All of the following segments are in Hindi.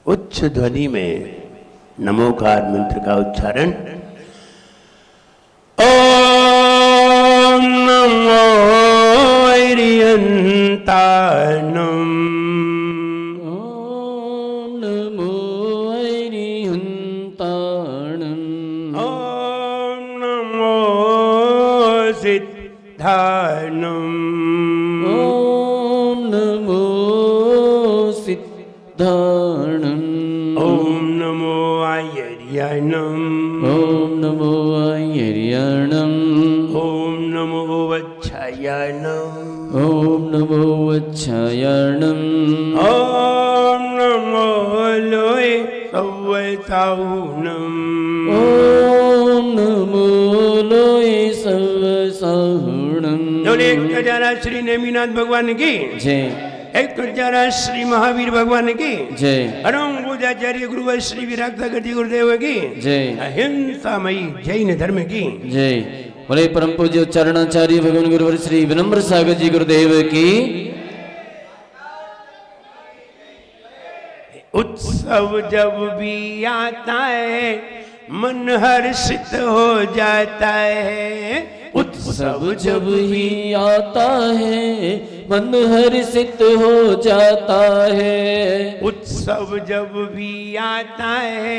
उच्च ध्वनि में नमोकार मंत्र का उच्चारण। ओम नमो अरिहंताणं। ओम नमो अरिहंताणं। ओम नमो सिद्धाणं। ओम नमो सिद्धाणं। ओम नमो आयर्याणं। ओम नमो आयर्याणं। ओम नमो वच्छायाणं। ओम नमो वच्छायाणं। ओम नमो लोहे सव्वसाहुणं। ओम नमो लोये सव्वसाहुणं। बोले एक जरा श्री नेमिनाथ भगवान की जय। एक जरा श्री महावीर भगवान की जय। परम पूजाचार्य गुरुवर श्री विराट सागर जी गुरुदेव की जय। अहिंसामयी जैन धर्म की जय। बोले परम पूज्य उच्चारणाचार्य भगवान गुरुवर श्री विनम्र सागर जी गुरुदेव की। उत्सव जब भी आता है मन हर्षित हो जाता है। उत्सव जब ही आता है मन हर्षित हो जाता है। उत्सव जब भी आता है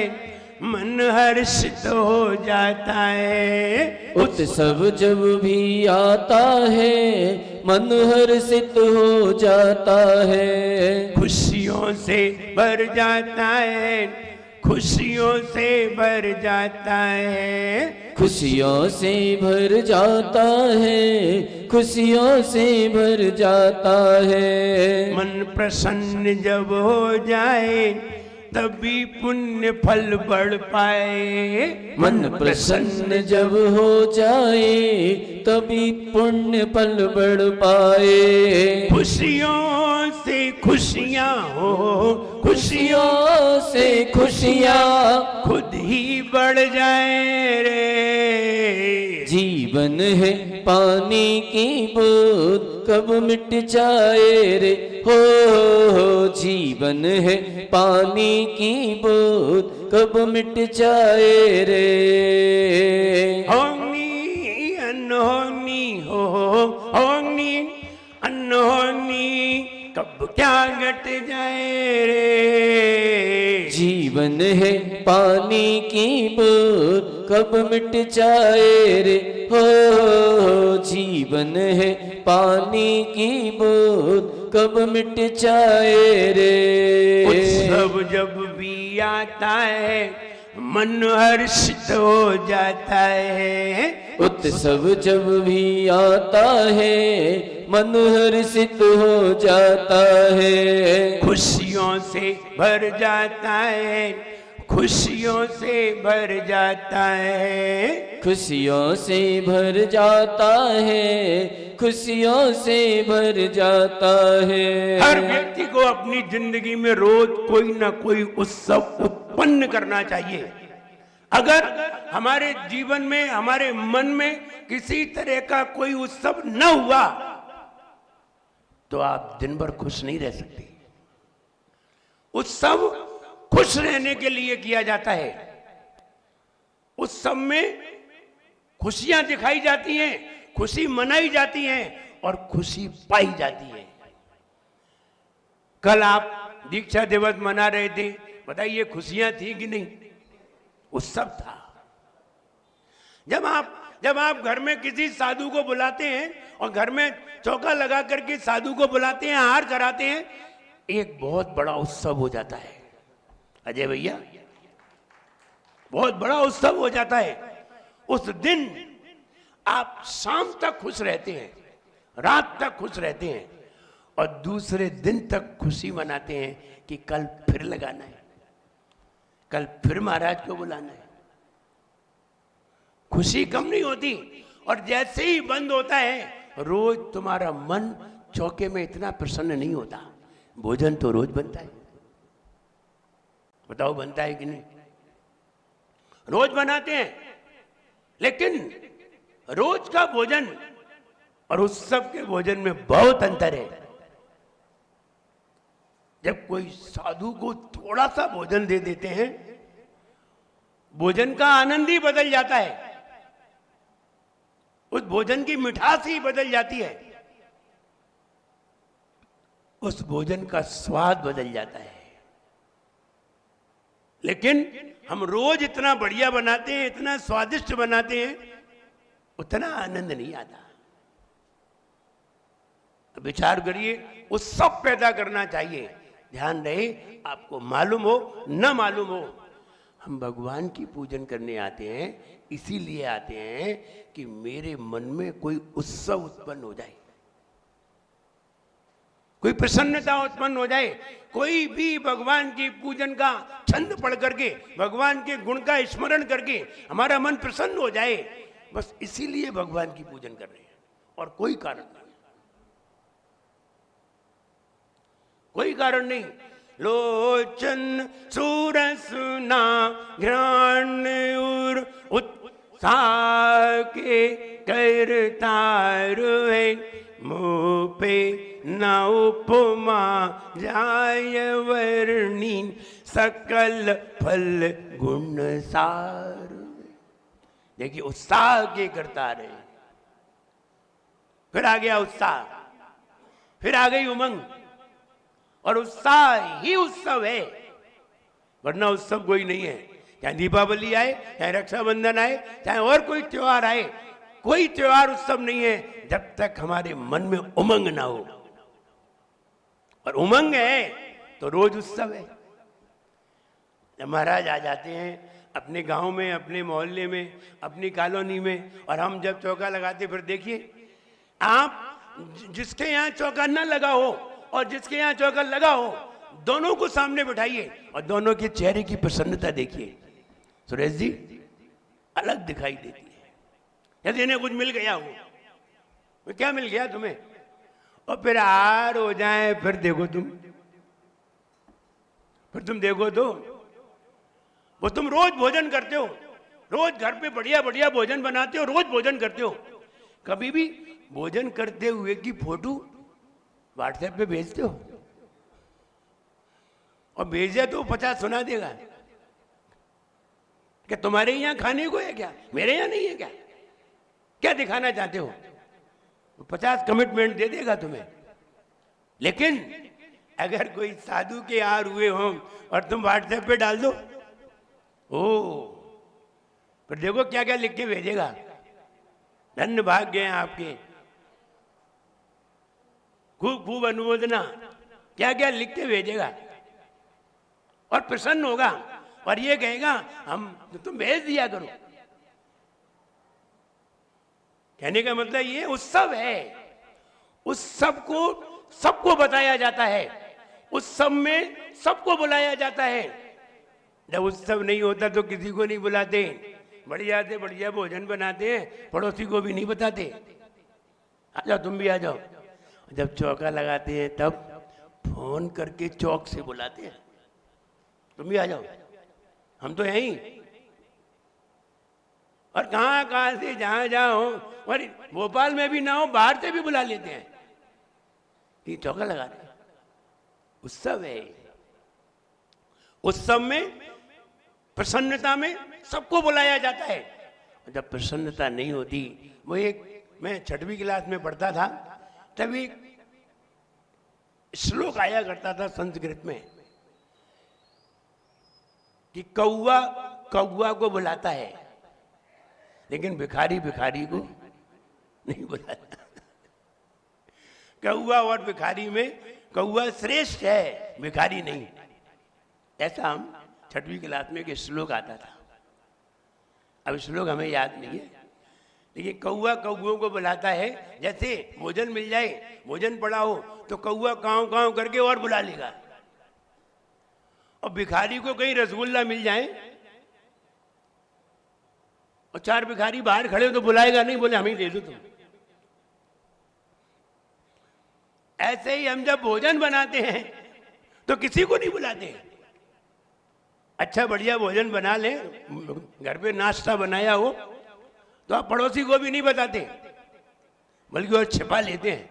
मन हर्षित हो जाता है। उत्सव जब भी आता है मन हर्षित हो जाता है। खुशियों से भर जाता है, खुशियों से भर जाता है। खुशियों से भर जाता है, खुशियों से भर जाता है। मन प्रसन्न जब हो जाए तभी पुण्य फल बढ़ पाए। मन प्रसन्न जब हो जाए तभी पुण्य फल बढ़ पाए। खुशियों से खुशियाँ हो, खुशियों खुशियों से खुशियाँ खुद ही बढ़ जाए रे। जीवन है पानी की बूंद कब मिट जाए रे। हो जीवन है पानी की बूंद कब मिट जाए रे। होनी अनहोनी हो, होनी अनहोनी कब क्या घट जाए रे। जीवन है पानी की बूंद कब मिट जाए रे। हो जीवन है पानी की बूंद कब मिट जाए रे। उत्सव जब भी आता है मन हर्षित हो जाता है। उत्सव जब भी आता है मन हर्षित हो जाता है। खुशियों से भर जाता है, खुशियों से भर जाता है। खुशियों से भर जाता है, खुशियों से भर जाता है। हर व्यक्ति को अपनी जिंदगी में रोज कोई ना कोई उत्सव उत्पन्न करना चाहिए। अगर हमारे जीवन में, हमारे मन में किसी तरह का कोई उत्सव न हुआ तो आप दिन भर खुश नहीं रह सकते। उत्सव खुश रहने के लिए किया जाता है। उत्सव में खुशियां दिखाई जाती हैं, खुशी मनाई जाती है और खुशी पाई जाती है। कल आप दीक्षा दिवस मना रहे थे, बताइए खुशियां थी कि नहीं? उत्सव था। जब आप घर में किसी साधु को बुलाते हैं और घर में चौका लगा करके साधु को बुलाते हैं, हार कराते हैं, एक बहुत बड़ा उत्सव हो जाता है। अजय भैया, बहुत बड़ा उत्सव हो जाता है। उस दिन आप शाम तक खुश रहते हैं, रात तक खुश रहते हैं और दूसरे दिन तक खुशी मनाते हैं कि कल फिर लगाना है, कल फिर महाराज को बुलाना है। खुशी कम नहीं होती। और जैसे ही बंद होता है रोज तुम्हारा मन चौके में इतना प्रसन्न नहीं होता। भोजन तो रोज बनता है, बताओ बनता है कि नहीं? रोज बनाते हैं, लेकिन रोज का भोजन और उत्सव के भोजन में बहुत अंतर है। जब कोई साधु को थोड़ा सा भोजन दे देते हैं, भोजन का आनंद ही बदल जाता है, उस भोजन की मिठास ही बदल जाती है, उस भोजन का स्वाद बदल जाता है। लेकिन हम रोज इतना बढ़िया बनाते हैं, इतना स्वादिष्ट बनाते हैं, उतना आनंद नहीं आता। तो विचार करिए, उत्सव पैदा करना चाहिए। ध्यान रहे, आपको मालूम हो न मालूम हो, हम भगवान की पूजन करने आते हैं, इसीलिए आते हैं कि मेरे मन में कोई उत्सव उत्पन्न हो जाए, कोई प्रसन्नता उत्पन्न हो जाए, कोई भी भगवान की पूजन का छंद पढ़ करके, भगवान के गुण का स्मरण करके हमारा मन प्रसन्न हो जाए। बस इसीलिए भगवान की पूजन कर रहे हैं, और कोई कारण नहीं, कोई कारण नहीं। लोचन सूरसुना घ्राण उर उत्साह के करतार है, मुँह पे न उपमा जाय वर्णी, सकल फल गुण सार। देखिए, उत्साह के करतार है, फिर आ गया उत्साह, फिर आ गई उमंग, और उत्साह ही उत्सव है, वरना उत्सव कोई नहीं है। चाहे दीपावली आए, चाहे रक्षाबंधन आए, चाहे और कोई त्योहार आए, कोई त्योहार उत्सव नहीं है जब तक हमारे मन में उमंग ना हो। और उमंग है तो रोज उत्सव है। जब महाराज आ जाते हैं अपने गांव में, अपने मोहल्ले में, अपनी कॉलोनी में, और हम जब चौका लगाते, फिर देखिए आप जिसके यहाँ चौका न लगा हो और जिसके यहाँ चौका लगा हो, दोनों को सामने बिठाइए और दोनों के चेहरे की प्रसन्नता देखिए। सुरेश जी, अलग दिखाई देती है, जैसे इन्हें कुछ मिल गया हो। क्या मिल गया तुम्हें? और फिर हार हो जाए, फिर देखो तुम, फिर तुम देखो तो वो तुम रोज भोजन करते हो, रोज घर पे बढ़िया बढ़िया भोजन बनाते हो, रोज भोजन करते हो, कभी भी भोजन करते हुए की फोटो व्हाट्सएप पे भेजते हो? और भेजे तो 50 सुना देगा कि तुम्हारे यहाँ खाने को है क्या, मेरे यहाँ नहीं है क्या, क्या दिखाना चाहते हो? 50 कमिटमेंट दे देगा तुम्हें। लेकिन अगर कोई साधु के हार हुए हो और तुम व्हाट्सएप पे डाल दो, ओ पर देखो क्या क्या लिख के भेजेगा। धन्य भाग्य हैं आपके, खूब खूब अनुमोदना, क्या क्या लिख के भेजेगा, और प्रसन्न होगा और ये कहेगा हम तुम भेज दिया करो। कहने का मतलब ये उत्सव है, उत्सव को सबको बताया जाता है, उत्सव में सबको बुलाया जाता है। जब उत्सव नहीं होता तो किसी को नहीं बुलाते, बढ़िया से बढ़िया भोजन बनाते हैं, पड़ोसी को भी नहीं बताते। आ जाओ, तुम भी आ जाओ। जब चौका लगाते हैं तब फोन करके चौक से बुलाते हैं, तुम भी आ जाओ, हम तो यहीं। और कहाँ कहाँ से जहाँ जहाँ हो, और भोपाल में भी ना हो, बाहर से भी बुला लेते हैं कि चौका लगा रहे। उत्सव है, उत्सव में प्रसन्नता में सबको बुलाया जाता है। जब प्रसन्नता नहीं होती, वो एक, मैं 6वीं क्लास में पढ़ता था, तभी श्लोक आया करता था संस्कृत में कि कौवा कौवा को बुलाता है, लेकिन भिखारी भिखारी को नहीं बुलाता। कौवा और भिखारी में कौवा श्रेष्ठ है, भिखारी नहीं। ऐसा हम 6वीं क्लास में एक श्लोक आता था। अब श्लोक हमें याद नहीं है, लेकिन कौवा कौओं को बुलाता है। जैसे भोजन मिल जाए, भोजन पड़ा हो तो कौवा काँव काँव करके और बुला लेगा। और भिखारी को कहीं रसगुल्ला मिल जाए और 4 भिखारी बाहर खड़े हो तो बुलाएगा नहीं, बोले हमें दे दो तुम। ऐसे ही हम जब भोजन बनाते हैं तो किसी को नहीं बुलाते। अच्छा बढ़िया भोजन बना ले, घर पे नाश्ता बनाया हो तो आप पड़ोसी को भी नहीं बताते, बल्कि और छिपा लेते हैं।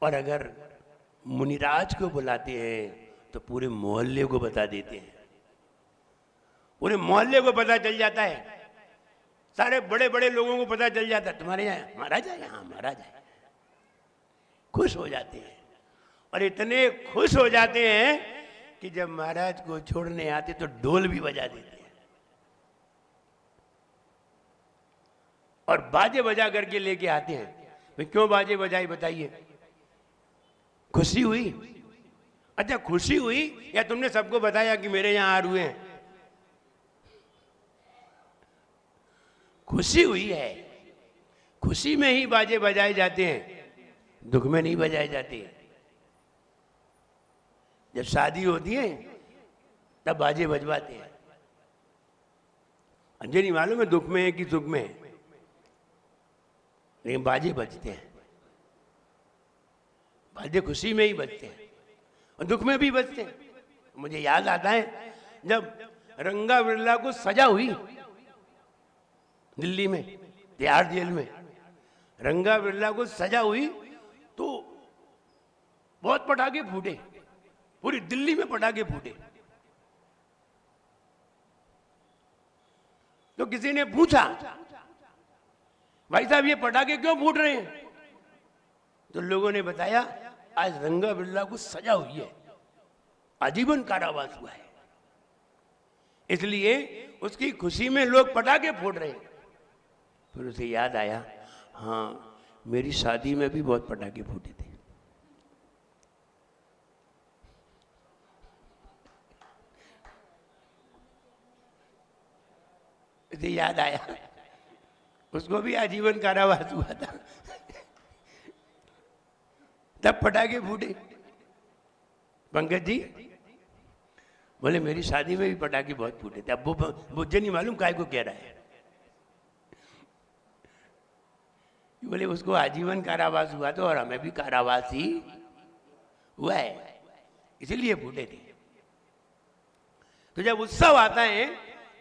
और अगर मुनिराज को बुलाते हैं तो पूरे मोहल्ले को बता देते हैं, पूरे मोहल्ले को पता चल जाता है, सारे बड़े बड़े लोगों को पता चल जाता है तुम्हारे यहाँ महाराज है, यहाँ महाराज है। खुश हो जाते हैं और इतने खुश हो जाते हैं कि जब महाराज को छोड़ने आते तो ढोल भी बजा देते हैं और बाजे बजा करके लेके आते हैं। भाई क्यों बाजे बजाई बताइए? खुशी हुई? अच्छा खुशी हुई या तुमने सबको बताया कि मेरे यहां आ रुए हैं? खुशी हुई है, खुशी में ही बाजे बजाए जाते हैं, दुख में नहीं बजाए जाते। जब शादी होती है तब बाजे बजवाते हैं। मुझे नहीं मालूम है दुख में है कि सुख में है, लेकिन बाजे बजते हैं। बाजे खुशी में ही बजते हैं और दुख में भी बजते हैं। मुझे याद आता है जब रंगा बिरला को सजा हुई दिल्ली में तिहाड़ जेल में, रंगा बिरला को सजा हुई तो बहुत पटाखे फूटे, पूरी दिल्ली में पटाखे फूटे। तो किसी ने पूछा भाई साहब ये पटाखे क्यों फूट रहे हैं? तो लोगों ने बताया आज रंगा बिरला को सजा हुई है, आजीवन कारावास हुआ है, इसलिए उसकी खुशी में लोग पटाखे फोड़ रहे हैं। फिर उसे याद आया, हाँ मेरी शादी में भी बहुत पटाखे फूटे थे। उसे याद आया उसको भी आजीवन कारावास हुआ था, तब पटाखे फूटे। पंकज जी बोले मेरी शादी में भी पटाखे बहुत फूटे थे। अब वो मुझे नहीं मालूम काय को कह रहा है। बोले उसको आजीवन कारावास हुआ था और हमें भी कारावास ही हुआ है, इसीलिए फूटे थे। तो जब उत्सव आता है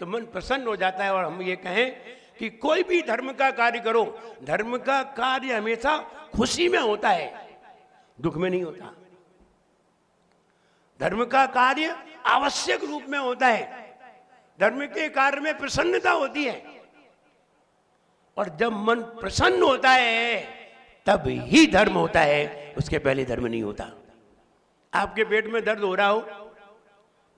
तो मन प्रसन्न हो जाता है। और हम ये कहें कि कोई भी धर्म का कार्य करो, धर्म का कार्य हमेशा खुशी में होता है, दुख में नहीं होता। धर्म का कार्य आवश्यक रूप में होता है, धर्म के कार्य में प्रसन्नता होती है। और जब मन प्रसन्न होता है तब ही धर्म होता है, उसके पहले धर्म नहीं होता। आपके पेट में दर्द हो रहा हो,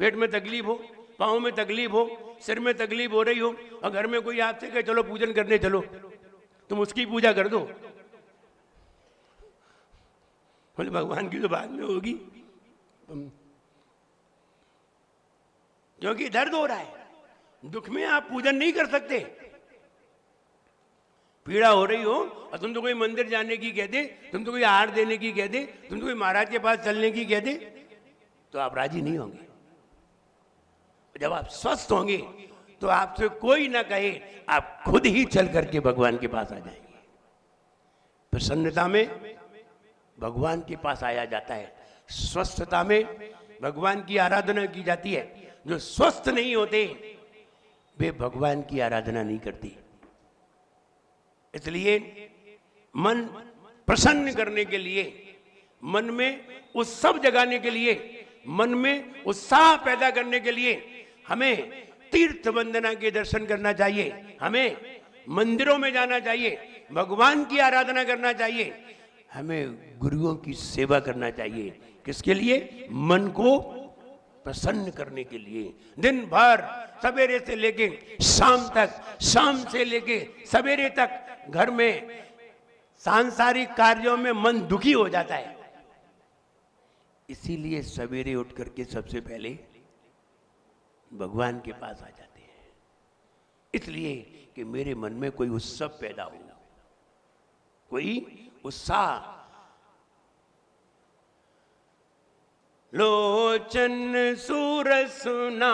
पेट में तकलीफ हो, पाँव में तकलीफ हो, सिर में तकलीफ हो रही हो और घर में कोई आपसे कहे चलो पूजन करने चलो, तुम उसकी पूजा कर दो। बोले भगवान की तो बाद में होगी, क्योंकि दर्द हो रहा है। दुख में आप पूजन नहीं कर सकते। पीड़ा हो रही हो और तुम तो कोई मंदिर जाने की कह दे, तुम तो कोई आहार देने की कह दे, तुम तो कोई महाराज के पास चलने की कह दे, तो आप राजी नहीं होंगे। जब आप स्वस्थ होंगे तो आपसे कोई ना कहे, आप खुद ही चल करके भगवान के पास आ जाएंगे। प्रसन्नता में भगवान के पास आया जाता है, स्वस्थता में भगवान की आराधना की जाती है। जो स्वस्थ नहीं होते वे भगवान की आराधना नहीं करते। इसलिए मन प्रसन्न करने के लिए, मन में उत्सव जगाने के लिए, मन में उत्साह पैदा करने के लिए हमें तीर्थ वंदना के दर्शन करना चाहिए, हमें मंदिरों में जाना चाहिए, भगवान की आराधना करना चाहिए, हमें गुरुओं की सेवा करना चाहिए। किसके लिए? मन को प्रसन्न करने के लिए। दिन भर सवेरे से लेके शाम तक, शाम से लेके सवेरे तक घर में सांसारिक कार्यों में मन दुखी हो जाता है। इसीलिए सवेरे उठ करके सबसे पहले भगवान के पास आ जाते हैं, इसलिए कि मेरे मन में कोई उत्सव पैदा हो, कोई उत्साह। लोचन सुरसुना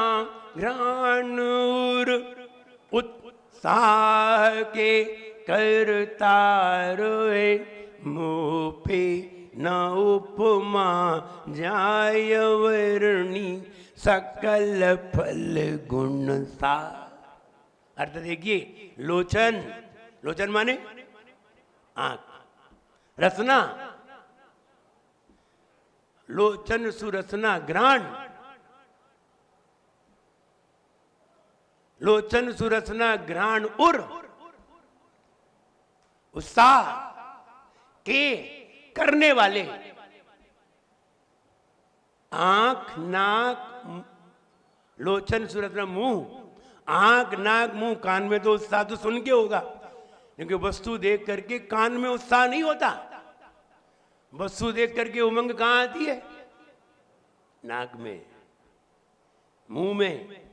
घ्राणूर उत्साह के करता रोए, मुँह पे न उपमा जाय वर्णी, सकल फल गुण सा। अर्थ देखिए, लोचन, लोचन माने आंख, रसना लोचन सुरसना घ्राण, लोचन सुरसना घ्राण उर, उत्साह के करने वाले, आंख नाक लोचन सुरसना मुंह, आंख नाक मुंह, कान में तो उत्साह तो सुन के होगा, क्योंकि वस्तु देख करके कान में उत्साह नहीं होता। वस्तु देख करके उमंग कहां आती है? नाक में, मुंह में,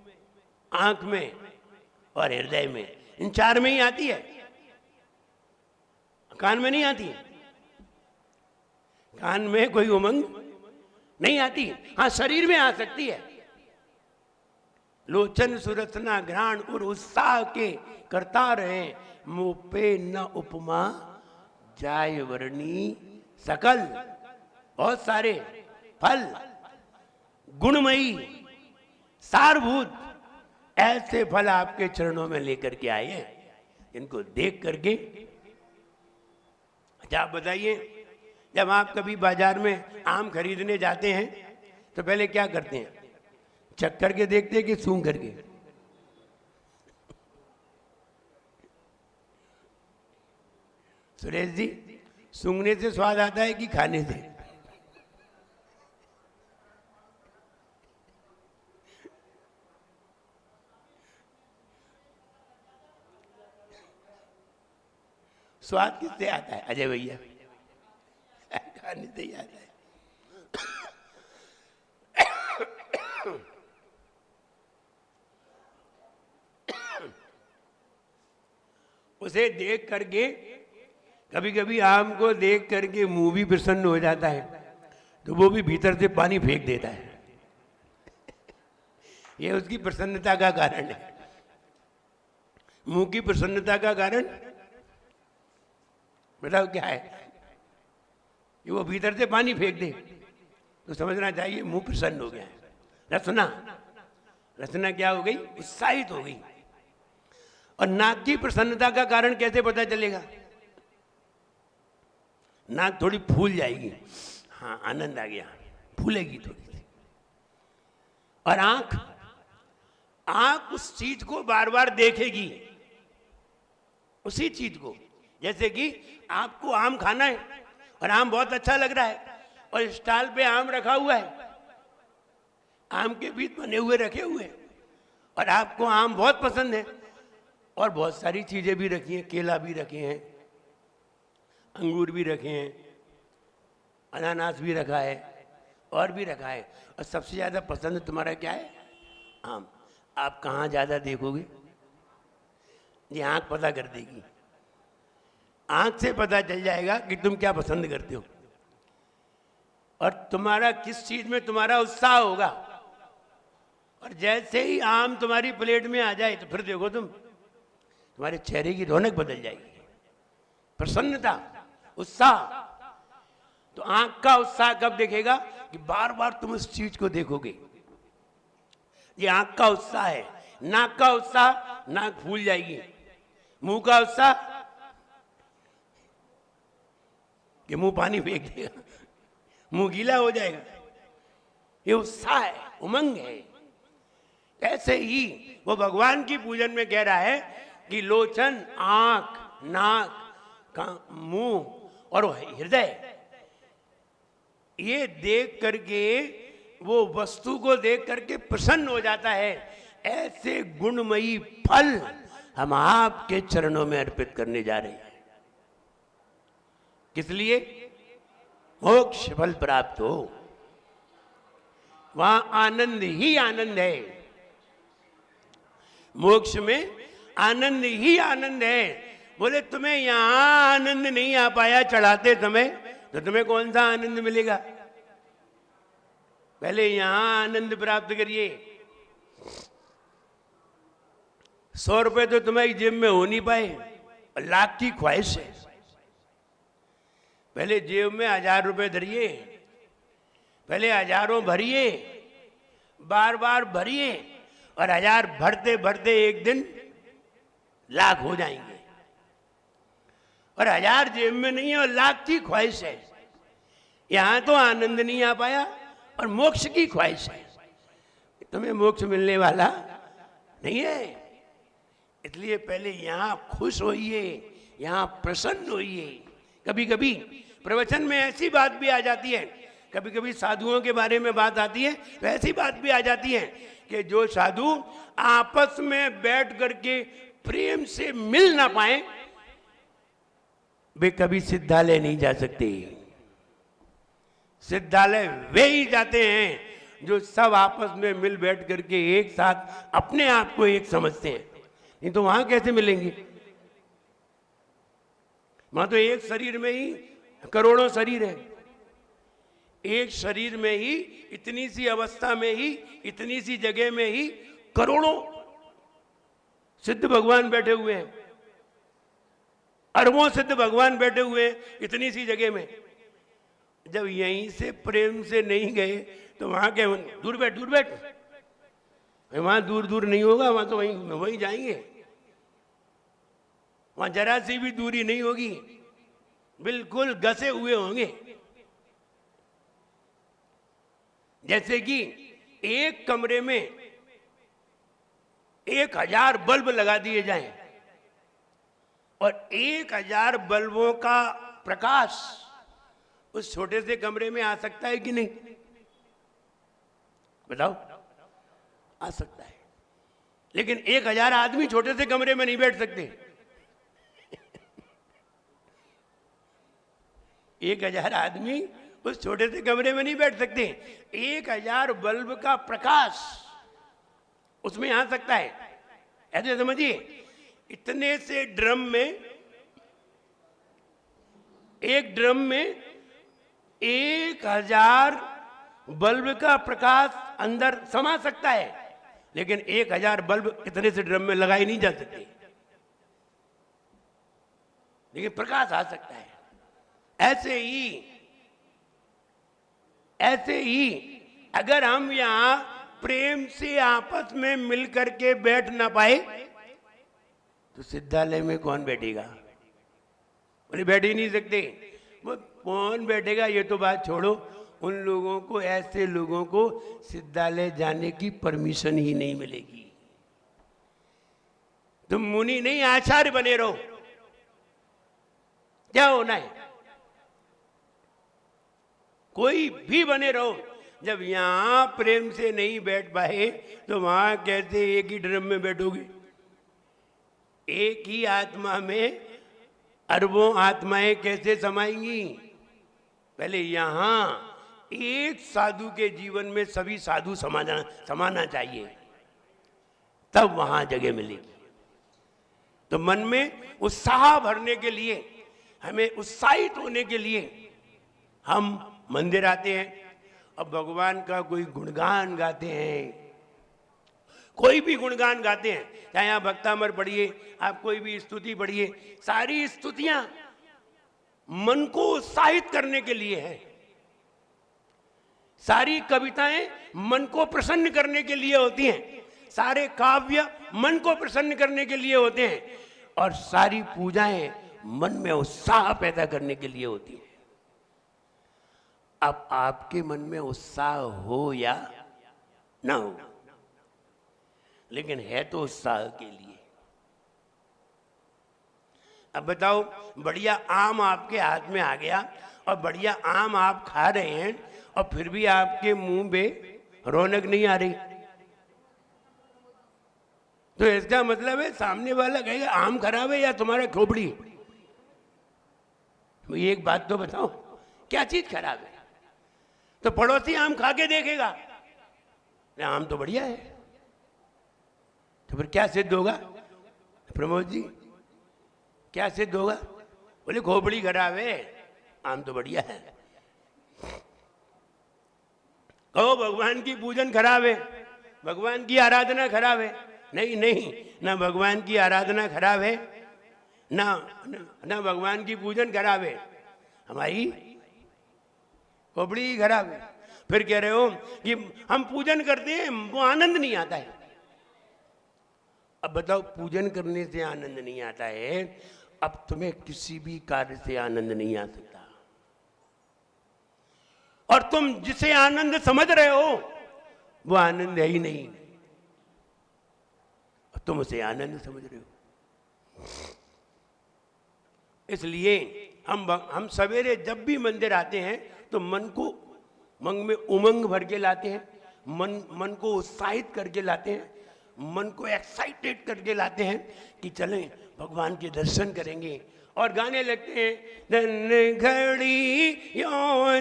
आंख में और हृदय में, इन चार में ही आती है, कान में नहीं आती। कान में कोई उमंग नहीं आती, हां शरीर में आ सकती है। लोचन सुरसना घ्राण और उत्साह के करता रहे, मुंह पे न उपमा जाय वर्णी सकल, बहुत सारे फल गुणमयी सारभूत ऐसे फल आपके चरणों में लेकर के आए हैं, इनको देख करके। अच्छा आप बताइए, जब आप कभी बाजार में आम खरीदने जाते हैं तो पहले क्या करते हैं? चख करके देखते हैं कि सूंघ करके? सुरेश जी, सूंघने से स्वाद आता है कि खाने से? स्वाद किससे आता है अजय भैया? खाने से ही आता है। उसे देख करके, कभी कभी आम को देख करके मुंह भी प्रसन्न हो जाता है, तो वो भी भीतर से पानी फेंक देता है। ये उसकी प्रसन्नता का कारण है। मुंह की प्रसन्नता का कारण बताओ क्या है? कि वो भीतर से पानी फेंक दे तो समझना चाहिए मुंह प्रसन्न हो गया है। रसना, रसना क्या हो गई? उत्साहित हो गई। और नाक की प्रसन्नता का कारण कैसे पता चलेगा? नाक थोड़ी फूल जाएगी, हाँ आनंद आ गया, फूलेगी थोड़ी सी। और आंख, आंख उस चीज को बार बार देखेगी, उसी चीज को। जैसे कि आपको आम खाना है और आम बहुत अच्छा लग रहा है और स्टॉल पे आम रखा हुआ है, आम के बीच बने हुए रखे हुए हैं, और आपको आम बहुत पसंद है और बहुत सारी चीजें भी रखी हैं, केला भी रखे हैं, अंगूर भी रखे हैं, अनानास भी रखा है और भी रखा है, और सबसे ज्यादा पसंद तुम्हारा क्या है? आम। आप कहाँ ज्यादा देखोगे? ये आंख पता कर देगी। आंख से पता चल जाएगा कि तुम क्या पसंद करते हो और तुम्हारा किस चीज में तुम्हारा उत्साह होगा। और जैसे ही आम तुम्हारी प्लेट में आ जाए तो फिर देखो तुम्हारे चेहरे की रौनक बदल जाएगी, प्रसन्नता, उत्साह। तो आंख का उत्साह कब दिखेगा? कि बार बार तुम उस चीज को देखोगे। ये आंख का उत्साह है। नाक का उत्साह, नाक फूल जाएगी। मुंह का उत्साह कि मुंह पानी फेंक देगा, मुंह गीला हो जाएगा। ये उत्साह है, उमंग है। ऐसे ही वो भगवान की पूजन में कह रहा है कि लोचन, आंख, नाक, मुंह और हृदय, ये देख करके, वो वस्तु को देख करके प्रसन्न हो जाता है। ऐसे गुणमयी फल हम आपके चरणों में अर्पित करने जा रहे हैं। किस लिए? मोक्ष फल प्राप्त हो, वहां आनंद ही आनंद है। मोक्ष में आनंद ही आनंद है। बोले तुम्हें यहां आनंद नहीं आ पाया चढ़ाते समय, तो तुम्हें कौन सा आनंद मिलेगा? पहले यहां आनंद प्राप्त करिए। 100 रुपए तो तुम्हारी जेब में हो नहीं पाए, लाख की ख्वाहिश है। पहले जेब में 1000 रुपए धरिए, पहले हजारों भरिए, बार बार भरिए, और 1000 भरते भरते एक दिन लाख हो जाएंगे। और 1000 जेब में नहीं है और लाख की ख्वाहिश है। यहां तो आनंद नहीं आ पाया और मोक्ष की ख्वाहिश है, तुम्हें मोक्ष मिलने वाला नहीं है। इसलिए पहले यहां खुश होइए, यहां प्रसन्न होइए। कभी कभी प्रवचन में ऐसी बात भी आ जाती है, कभी कभी साधुओं के बारे में बात आती है तो ऐसी बात भी आ जाती है कि जो साधु आपस में बैठ करके प्रेम से मिल ना पाए वे कभी सिद्धालय नहीं जा सकते। सिद्धालय वे ही जाते हैं जो सब आपस में मिल बैठ करके एक साथ अपने आप को एक समझते हैं। नहीं तो वहां कैसे मिलेंगे? वहां तो एक शरीर में ही करोड़ों शरीर है, एक शरीर में ही इतनी सी अवस्था में ही इतनी सी जगह में ही करोड़ों सिद्ध भगवान बैठे हुए हैं, अरबों सिद्ध भगवान बैठे हुए हैं इतनी सी जगह में। जब यहीं से प्रेम से नहीं गए तो वहां क्या, दूर बैठ दूर बैठ, वहां दूर दूर नहीं होगा, वहां तो वहीं जाएंगे, वहां जरा सी भी दूरी नहीं होगी, बिल्कुल गसे हुए होंगे। जैसे कि एक कमरे में 1000 बल्ब लगा दिए जाएं और 1000 बल्बों का प्रकाश उस छोटे से कमरे में आ सकता है कि नहीं? बताओ, आ सकता है। लेकिन 1000 आदमी छोटे से कमरे में नहीं बैठ सकते। 1000 आदमी उस छोटे से कमरे में नहीं बैठ सकते। 1000 बल्ब का प्रकाश उसमें आ सकता है। ऐसे समझिए, इतने से ड्रम में, एक ड्रम में 1000 बल्ब का प्रकाश अंदर समा सकता है, लेकिन 1000 बल्ब इतने से ड्रम में लगाए नहीं जा सकते, लेकिन प्रकाश आ सकता है। ऐसे ही अगर हम यहां प्रेम से आपस में मिल करके बैठ ना पाए तो सिद्धालय में कौन बैठेगा? बोले बैठ ही नहीं सकते। वो कौन बैठेगा ये तो बात छोड़ो, उन लोगों को, ऐसे लोगों को सिद्धालय जाने की परमिशन ही नहीं मिलेगी। तुम मुनि नहीं, आचार्य बने रहो, क्या होना है, कोई भी बने रहो। जब यहां प्रेम से नहीं बैठ पाए तो वहां कैसे एक ही ड्रम में बैठोगे? एक ही आत्मा में अरबों आत्माएं कैसे समाएंगी? पहले यहां एक साधु के जीवन में सभी साधु समाना चाहिए, तब वहां जगह मिलेगी। तो मन में उत्साह भरने के लिए, हमें उत्साहित होने के लिए हम मंदिर आते हैं और भगवान का कोई गुणगान गाते हैं, कोई भी गुणगान गाते हैं, चाहे आप भक्तामर पढ़िए, आप कोई भी स्तुति पढ़िए, सारी स्तुतियां मन को उत्साहित करने के लिए है। सारी कविताएं मन को प्रसन्न करने के लिए होती हैं, सारे काव्य मन को प्रसन्न करने के लिए होते हैं, और सारी पूजाएं मन में उत्साह पैदा करने के लिए होती हैं। अब आपके मन में उत्साह हो या ना हो, लेकिन है तो उत्साह के लिए। अब बताओ, बढ़िया आम आपके हाथ में आ गया और बढ़िया आम आप खा रहे हैं और फिर भी आपके मुंह पे रौनक नहीं आ रही, तो इसका मतलब है सामने वाला कहेगा आम खराब है या तुम्हारा खोपड़ी। एक बात तो बताओ, क्या चीज खराब है? तो पड़ोसी आम खा के देखेगा, आम तो बढ़िया है, तो फिर क्या सिद्ध होगा? प्रमोद जी, क्या सिद्ध होगा? बोले खोपड़ी खराब है, आम तो बढ़िया है। कहो भगवान की पूजन खराब है, भगवान की आराधना खराब है। नहीं नहीं, ना भगवान की आराधना खराब है, ना भगवान की पूजन खराब है, हमारी खोपड़ी ही खराब है। फिर कह रहे हो कि हम पूजन करते हैं, वो आनंद नहीं आता है। अब बताओ, पूजन करने से आनंद नहीं आता है, अब तुम्हें किसी भी कार्य से आनंद नहीं आ सकता। और तुम जिसे आनंद समझ रहे हो वो आनंद है ही नहीं, तुम उसे आनंद समझ रहे हो। इसलिए हम सवेरे जब भी मंदिर आते हैं तो मन में उमंग भर के लाते हैं, मन को उत्साहित करके लाते हैं, मन को एक्साइटेड करके लाते हैं कि चलें भगवान के दर्शन करेंगे, और गाने लगते हैं, धन घड़ी यो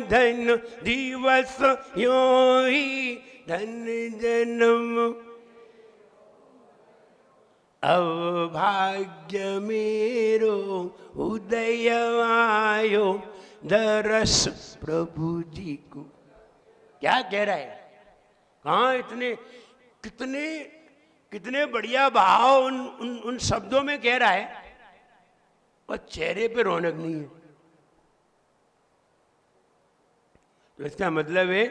धन दिवस यो ही धन जन्म अभाग्य मेरो उदय आयो दरस प्रभु जी को। क्या कह रहा है, कहाँ इतने कितने कितने बढ़िया भाव उन शब्दों में कह रहा है, और चेहरे पे रौनक नहीं है। तो इसका मतलब है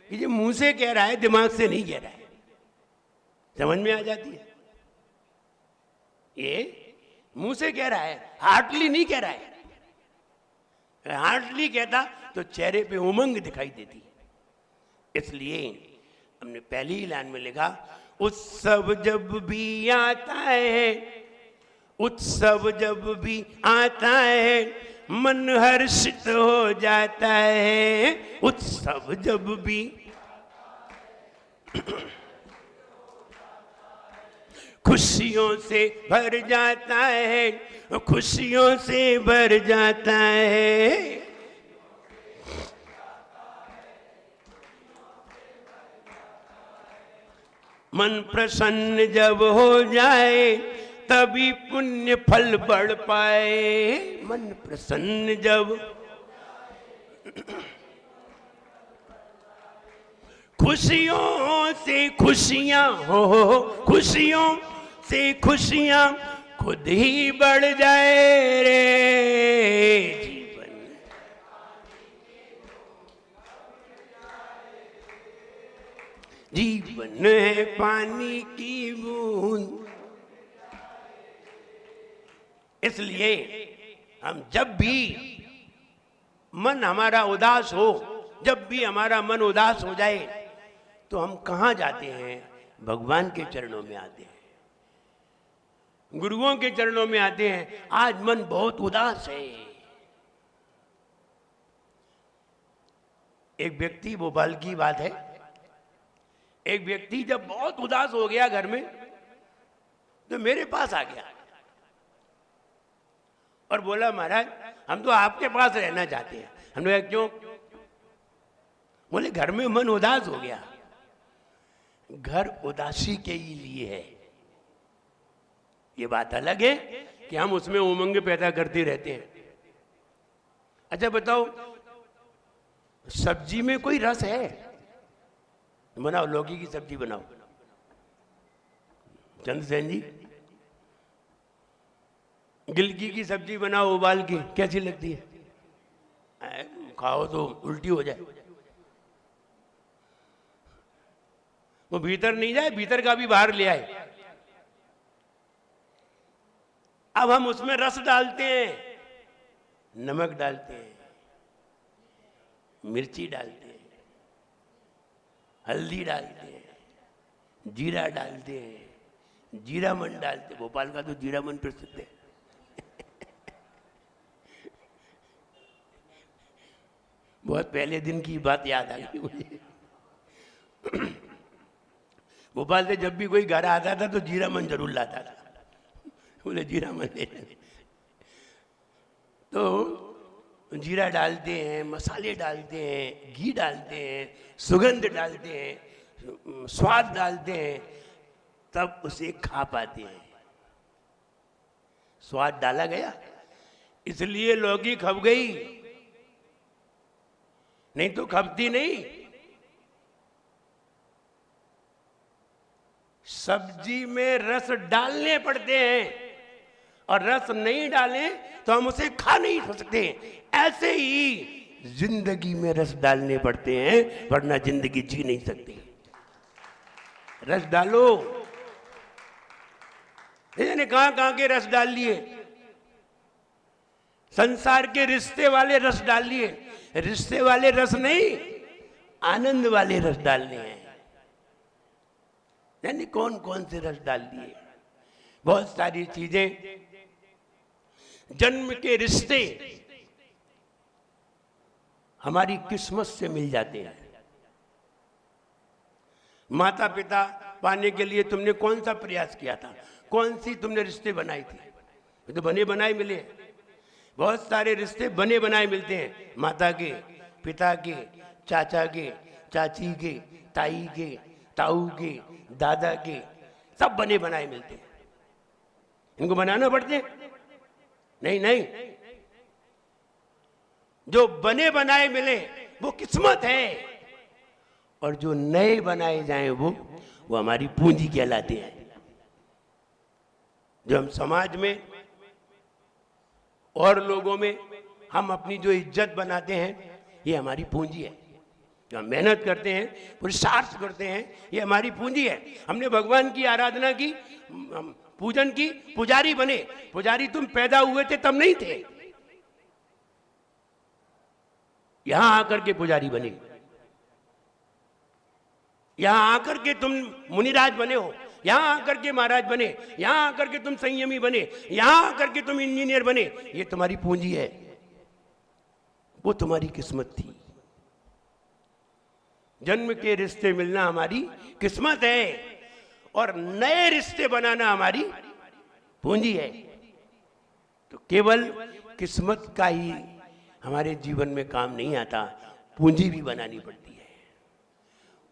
कि ये मुंह से कह रहा है, दिमाग से नहीं कह रहा है। समझ में आ जाती है, ये मुंह से कह रहा है, हार्टली नहीं कह रहा है। हार्टली कहता तो चेहरे पे उमंग दिखाई देती। इसलिए हमने पहली ही लाइन में लिखा, उत्सव जब भी आता है, उत्सव जब भी आता है मन हर्षित हो जाता है। उत्सव जब भी खुशियों से भर जाता है, खुशियों से भर जाता है। मन प्रसन्न जब हो जाए तभी पुण्य फल बढ़ पाए। मन प्रसन्न जब खुशियों से खुशियां हो, खुशियों से खुशियां खुद ही बढ़ जाए रे जीवन। जीवन है पानी की बूंद। इसलिए हम जब भी मन हमारा उदास हो, जब भी हमारा मन उदास हो जाए तो हम कहाँ जाते हैं, भगवान के चरणों में आते हैं, गुरुओं के चरणों में आते हैं। आज मन बहुत उदास है। एक व्यक्ति, भोपाल की बात है, एक व्यक्ति जब बहुत उदास हो गया घर में तो मेरे पास आ गया और बोला, महाराज हम तो आपके पास रहना चाहते हैं। हमने कहा क्यों? बोले घर में मन उदास हो गया। घर उदासी के ही लिए है। ये बात अलग है कि हम उसमें उमंग पैदा करते रहते हैं। अच्छा बताओ, सब्जी में कोई रस है? बनाओ, लौकी की सब्जी बनाओ चंद्रसेन जी, गिलकी की सब्जी बनाओ उबाल के, कैसी लगती है? खाओ तो उल्टी हो जाए। वो भीतर नहीं जाए, भीतर का भी बाहर ले आए। अब हम उसमें रस डालते हैं, नमक डालते हैं, मिर्ची डालते हैं, हल्दी डालते हैं, जीरा डालते हैं, जीरामन डालते हैं। भोपाल का तो जीरामन प्रसिद्ध है। बहुत पहले दिन की बात याद आ गई मुझे। भोपाल से जब भी कोई घर आता था तो जीरामन जरूर लाता था। बोले जीरामन ले लें। तो जीरा डालते हैं, मसाले डालते हैं, घी डालते हैं, सुगंध डालते हैं, स्वाद डालते हैं, तब उसे खा पाते हैं। स्वाद डाला गया, इसलिए लौकी खप गई, नहीं तो खपती नहीं। सब्जी में रस डालने पड़ते हैं, और रस नहीं डालें तो हम उसे खा नहीं सकते। ऐसे ही जिंदगी में रस डालने पड़ते हैं, वरना जिंदगी जी नहीं सकती। रस डालो। इन्होंने कहां के रस डाल लिए, संसार के रिश्ते वाले रस डाल लिए। रिश्ते वाले रस नहीं, आनंद वाले रस डालने हैं। यानी कौन कौन से रस डाल दिए, बहुत सारी चीजें। जन्म के रिश्ते हमारी किस्मत से मिल जाते हैं। माता पिता पाने के लिए तुमने कौन सा प्रयास किया था, कौन सी तुमने रिश्ते बनाई थी? ये तो बने बनाए मिले। बहुत सारे रिश्ते बने बनाए मिलते हैं, माता के, पिता के, चाचा के, चाची के, ताई के, ताऊ के, दादा के, सब बने बनाए मिलते हैं। इनको बनाना पड़ते? नहीं नहीं, जो बने बनाए मिले वो किस्मत है, और जो नए बनाए जाएं वो हमारी पूंजी कहलाते हैं। जो हम समाज में और लोगों में हम अपनी जो इज्जत बनाते हैं, ये हमारी पूंजी है। जो हम मेहनत करते हैं, पुरुषार्थ करते हैं, ये हमारी पूंजी है। हमने भगवान की आराधना की, पूजन की, पुजारी बने। पुजारी तुम पैदा हुए थे तब नहीं थे, यहां आकर के पुजारी बने। यहां आकर के तुम मुनिराज बने हो, यहां आकर के महाराज बने, यहां आकर के तुम संयमी बने, यहां आकर के तुम इंजीनियर बने। ये तुम्हारी पूंजी है, वो तुम्हारी किस्मत थी। जन्म के रिश्ते मिलना हमारी किस्मत है, और नए रिश्ते बनाना हमारी पूंजी है। तो केवल किस्मत का ही हमारे जीवन में काम नहीं आता, पूंजी भी बनानी पड़ती है।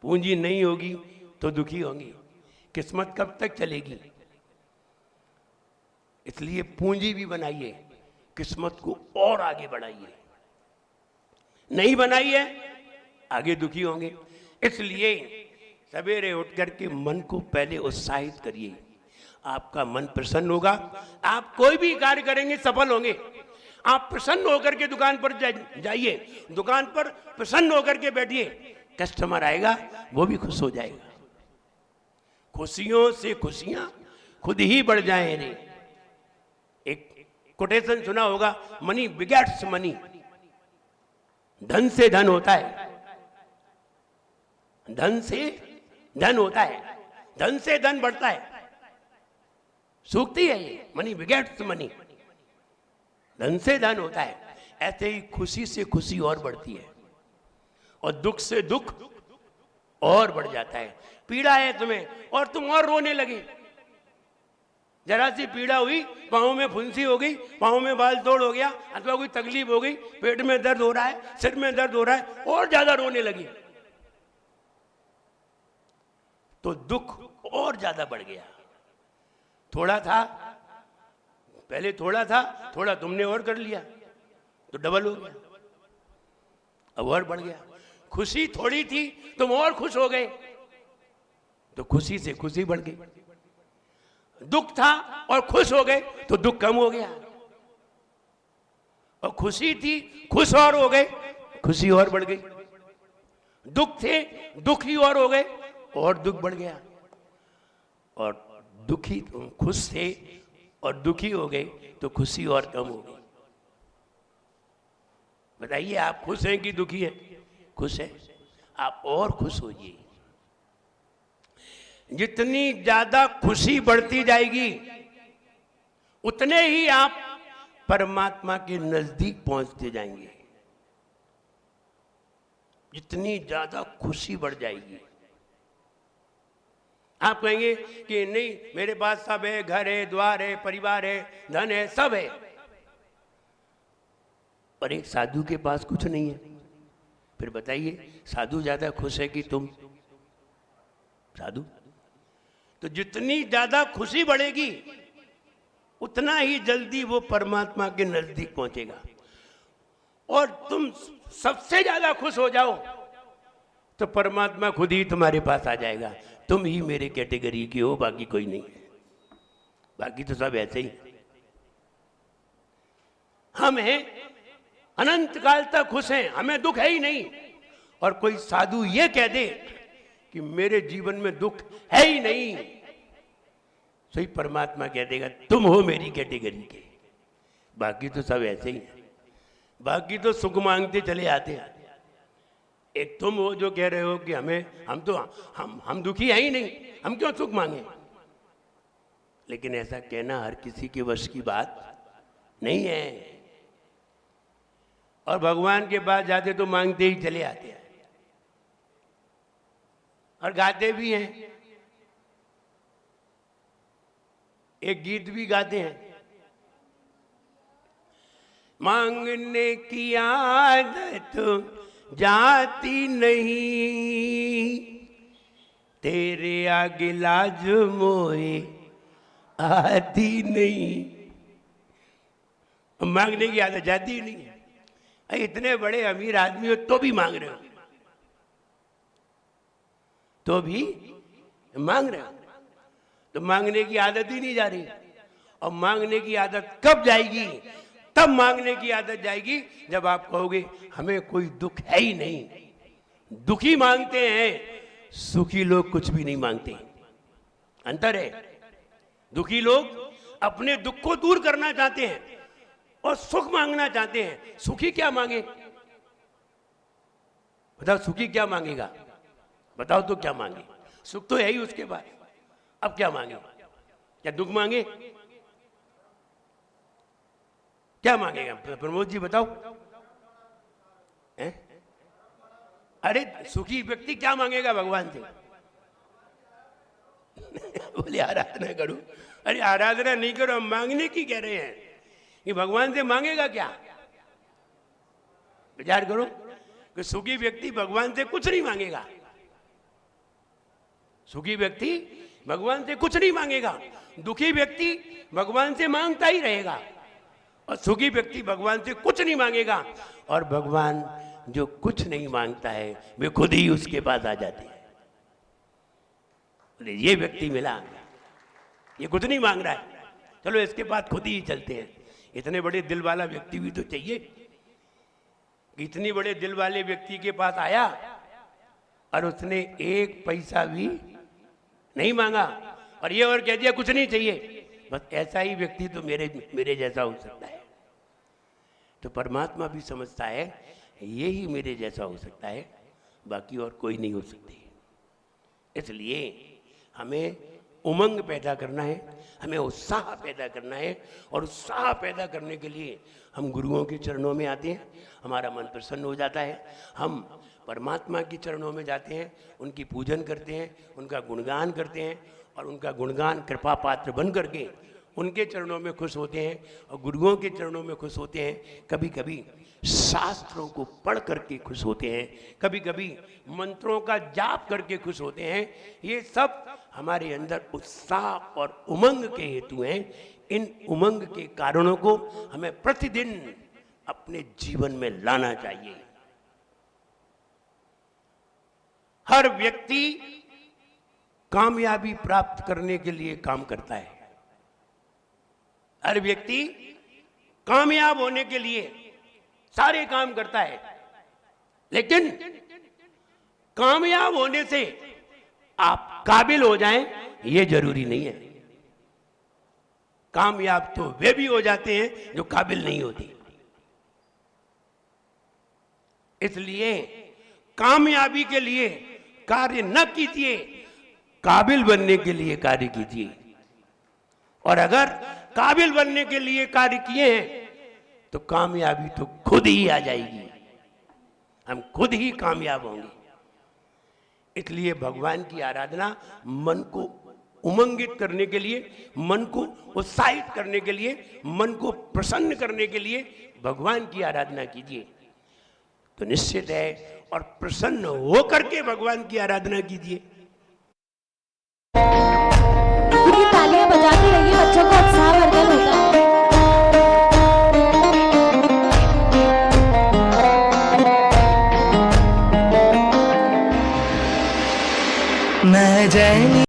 पूंजी नहीं होगी तो दुखी होंगे, किस्मत कब तक चलेगी? इसलिए पूंजी भी बनाइए, किस्मत को और आगे बढ़ाइए। नहीं बनाई है, आगे दुखी होंगे। इसलिए सवेरे उठ करके मन को पहले उत्साहित करिए, आपका मन प्रसन्न होगा, आप कोई भी कार्य करेंगे सफल होंगे। आप प्रसन्न होकर के दुकान पर जाइए, दुकान पर प्रसन्न होकर के बैठिए, कस्टमर आएगा वो भी खुश हो जाएगा। खुशियों से खुशियां खुद ही बढ़ जाएं रे। एक कोटेशन सुना होगा, मनी बिगेट्स मनी। धन से धन होता है, धन से धन होता है, धन से धन बढ़ता है। सूक्ति है ये, मनी बिगेट्स मनी, धन से धन होता है। ऐसे ही खुशी से खुशी और बढ़ती है, और दुख से दुख और बढ़ जाता है। पीड़ा है तुम्हें और तुम और रोने लगे, जरा सी पीड़ा हुई, पाँव में फुंसी हो गई, पाँव में बाल तोड़ हो गया, अथवा कोई तकलीफ हो गई, पेट में दर्द हो रहा है, सिर में दर्द हो रहा है, और ज्यादा रोने लगी, तो दुख और ज्यादा बढ़ गया। थोड़ा था, पहले थोड़ा था, थोड़ा तुमने और कर लिया तो डबल हो गया, अब और बढ़ गया। खुशी थोड़ी थी, तुम और खुश हो गए तो खुशी से खुशी बढ़ गई। दुख था और खुश हो गए तो दुख कम हो गया, और खुशी थी, खुश और हो गए, खुशी और बढ़ गई। दुख थे, दुखी और हो गए, और दुख बढ़ गया। और दुखी, खुश थे और दुखी हो गए तो खुशी और कम हो गई। बताइए, आप खुश हैं कि दुखी हैं? खुश हैं, आप और खुश होइए। जितनी ज्यादा खुशी बढ़ती जाएगी, उतने ही आप परमात्मा के नजदीक पहुंचते जाएंगे। जितनी ज्यादा खुशी बढ़ जाएगी, आप कहेंगे कि नहीं मेरे पास सब है, घर है, द्वार है, परिवार है, धन है, सब है, और एक साधु के पास कुछ नहीं है। फिर बताइए, साधु ज्यादा खुश है कि तुम? साधु तो जितनी ज्यादा खुशी बढ़ेगी, उतना ही जल्दी वो परमात्मा के नजदीक पहुंचेगा। और तुम सबसे ज्यादा खुश हो जाओ तो परमात्मा खुद ही तुम्हारे पास आ जाएगा। तुम ही मेरे कैटेगरी की हो, बाकी कोई नहीं है, बाकी तो सब ऐसे ही। हम हैं अनंत काल तक खुश हैं, हमें दुख है ही नहीं। और कोई साधु ये कह दे कि मेरे जीवन में दुख है ही नहीं, सही परमात्मा कह देगा तुम हो मेरी कैटेगरी के, बाकी तो सब ऐसे ही हैं। बाकी तो सुख मांगते चले आते हैं। एक तुम हो जो कह रहे हो कि हम दुखी हैं ही नहीं, हम क्यों सुख मांगे। लेकिन ऐसा कहना हर किसी के वश की बात नहीं है। और भगवान के पास जाते तो मांगते ही चले आते हैं और गाते भी हैं, एक गीत भी गाते हैं, मांगने की आदत जाती नहीं, तेरे आगे लाज मोए आती नहीं। मांगने की आदत जाती ही नहीं है। इतने बड़े अमीर आदमी हो तो भी मांग रहे हो, तो भी मांग रहे हो, तो मांगने की आदत ही नहीं जा रही। और मांगने की आदत कब जाएगी? तब मांगने की आदत जाएगी जब आप कहोगे हमें कोई दुख है ही नहीं। दुखी मांगते हैं, सुखी लोग कुछ भी नहीं मांगते। अंतर है। दुखी लोग अपने दुख को दूर करना चाहते हैं और सुख मांगना चाहते हैं। सुखी क्या मांगे? बताओ, सुखी क्या मांगेगा? बताओ तो क्या मांगे? सुख तो है ही उसके पास, अब क्या मांगे? क्या दुख मांगे? क्या मांगेगा? प्रमोद जी बताओ। अरे सुखी व्यक्ति क्या मांगेगा भगवान से? बोले आराधना करो। अरे आराधना नहीं करो, हम मांगने की कह रहे हैं कि भगवान से मांगेगा क्या? विचार करो कि सुखी व्यक्ति भगवान से कुछ नहीं मांगेगा। सुखी व्यक्ति भगवान से कुछ नहीं मांगेगा। दुखी व्यक्ति भगवान से मांगता ही रहेगा और सुखी व्यक्ति भगवान से कुछ नहीं मांगेगा। और भगवान जो कुछ नहीं मांगता है वे खुद ही उसके पास आ जाते हैं। ये व्यक्ति मिला, ये कुछ नहीं मांग रहा है, चलो इसके पास खुद ही चलते हैं। इतने बड़े दिल वाला व्यक्ति भी तो चाहिए। इतनी बड़े दिल वाले व्यक्ति के पास आया और उसने एक पैसा भी नहीं मांगा और ये और कह दिया कुछ नहीं चाहिए। बस ऐसा ही व्यक्ति तो मेरे जैसा हो सकता है। तो परमात्मा भी समझता है ये ही मेरे जैसा हो सकता है, बाकी और कोई नहीं हो सकती। इसलिए हमें उमंग पैदा करना है, हमें उत्साह पैदा करना है। और उत्साह पैदा करने के लिए हम गुरुओं के चरणों में आते हैं, हमारा मन प्रसन्न हो जाता है। हम परमात्मा के चरणों में जाते हैं, उनकी पूजन करते हैं, उनका गुणगान करते हैं और उनका गुणगान कृपा पात्र बन करके उनके चरणों में खुश होते हैं और गुरुओं के चरणों में खुश होते हैं। कभी कभी शास्त्रों को पढ़ करके खुश होते हैं, कभी कभी मंत्रों का जाप करके खुश होते हैं। ये सब हमारे अंदर उत्साह और उमंग के हेतु हैं। इन उमंग के कारणों को हमें प्रतिदिन अपने जीवन में लाना चाहिए। हर व्यक्ति कामयाबी प्राप्त करने के लिए काम करता है। हर व्यक्ति कामयाब होने के लिए सारे काम करता है, लेकिन कामयाब होने से आप काबिल हो जाएं ये जरूरी नहीं है। कामयाब तो वे भी हो जाते हैं जो काबिल नहीं होते। इसलिए कामयाबी के लिए कार्य न कीजिए, काबिल बनने के लिए कार्य कीजिए। और अगर काबिल बनने के लिए कार्य किए हैं तो कामयाबी तो खुद ही आ जाएगी, हम खुद ही कामयाब होंगे। इसलिए भगवान की आराधना मन को उमंगित करने के लिए, मन को उत्साहित करने के लिए, मन को प्रसन्न करने के लिए भगवान की आराधना कीजिए तो निश्चित है। और प्रसन्न होकर के भगवान की आराधना कीजिए। तालियां बजाते रहिए, बच्चों को उत्साह